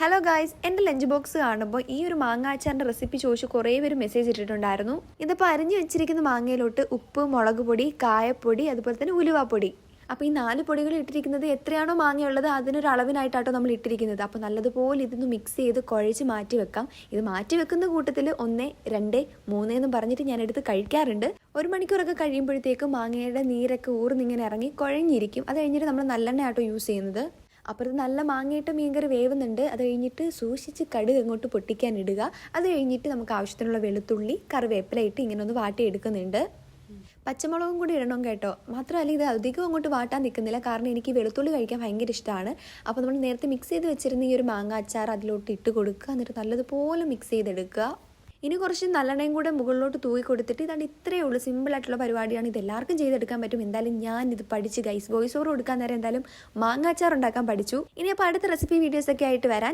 Hello guys, എൻ്റെ lunch box കാണുമ്പോൾ ഈ ഒരു മാങ്ങ അച്ചാറിൻ്റെ റെസിപ്പി ചോദിച്ച് കുറേ പേര് മെസ്സേജ് ഇട്ടിട്ടുണ്ടായിരുന്നു. ഇതിപ്പോൾ അരിഞ്ഞു വെച്ചിരിക്കുന്ന മാങ്ങയിലോട്ട് ഉപ്പ്, മുളക് പൊടി, കായപ്പൊടി, അതുപോലെ തന്നെ ഉലുവാപ്പൊടി. അപ്പോൾ ഈ 4 പൊടികൾ ഇട്ടിരിക്കുന്നത് എത്രയാണോ മാങ്ങയുള്ളത് അതിനൊരു അളവിനായിട്ടാട്ടോ നമ്മൾ ഇട്ടിരിക്കുന്നത്. അപ്പോൾ നല്ലതുപോലെ ഇതൊന്ന് മിക്സ് ചെയ്ത് കുഴച്ച് മാറ്റി വെക്കാം. ഇത് മാറ്റി വെക്കുന്ന കൂട്ടത്തിൽ 1, 2, 3 എന്നും പറഞ്ഞിട്ട് ഞാൻ എടുത്ത് കഴിക്കാറുണ്ട്. 1 മണിക്കൂറൊക്കെ കഴിയുമ്പോഴത്തേക്കും മാങ്ങയുടെ നീരൊക്കെ ഊർന്നിങ്ങനെ ഇറങ്ങി കുഴഞ്ഞിരിക്കും. അത് കഴിഞ്ഞിട്ട് നമ്മൾ നല്ലെണ്ണ ആട്ടോ യൂസ് ചെയ്യുന്നത്. അപ്പുറത്ത് നല്ല മാങ്ങയിട്ട് മീൻകറി വേവുന്നുണ്ട്. അത് കഴിഞ്ഞിട്ട് സൂക്ഷിച്ച് കടുക് അങ്ങോട്ട് പൊട്ടിക്കാൻ ഇടുക. അത് കഴിഞ്ഞിട്ട് നമുക്ക് ആവശ്യത്തിനുള്ള വെളുത്തുള്ളി, കറിവേപ്പില ഇട്ട് ഇങ്ങനെ ഒന്ന് വാട്ടിയെടുക്കുന്നുണ്ട്. പച്ചമുളകും കൂടി ഇടണം കേട്ടോ. മാത്രമല്ല ഇത് അധികം അങ്ങോട്ട് വാട്ടാൻ നിൽക്കുന്നില്ല, കാരണം എനിക്ക് വെളുത്തുള്ളി കഴിക്കാൻ ഭയങ്കര ഇഷ്ടമാണ്. അപ്പോൾ നമ്മൾ നേരത്തെ മിക്സ് ചെയ്ത് വെച്ചിരുന്ന ഈ ഒരു മാങ്ങ അച്ചാർ അതിലോട്ട് ഇട്ട് കൊടുക്കുക. എന്നിട്ട് നല്ലതുപോലെ മിക്സ് ചെയ്തെടുക്കുക. ഇനി കുറച്ച് നല്ലെണ്ണയും കൂടെ മുകളിലോട്ട് തൂക്കി കൊടുത്തിട്ട് ഇതാണ്. ഇത്രയേ ഉള്ളൂ, സിമ്പിളായിട്ടുള്ള പരിപാടിയാണ്. ഇത് എല്ലാവർക്കും ചെയ്തെടുക്കാൻ പറ്റും. എന്തായാലും ഞാൻ ഇത് പഠിച്ച് ഗൈസ് വോയിസ് ഓവർ കൊടുക്കാൻ നേരം എന്തായാലും മാങ്ങാച്ചാർ ഉണ്ടാക്കാൻ പഠിച്ചു. ഇനി അപ്പോൾ അടുത്ത റെസിപ്പി വീഡിയോസൊക്കെ ആയിട്ട് വരാൻ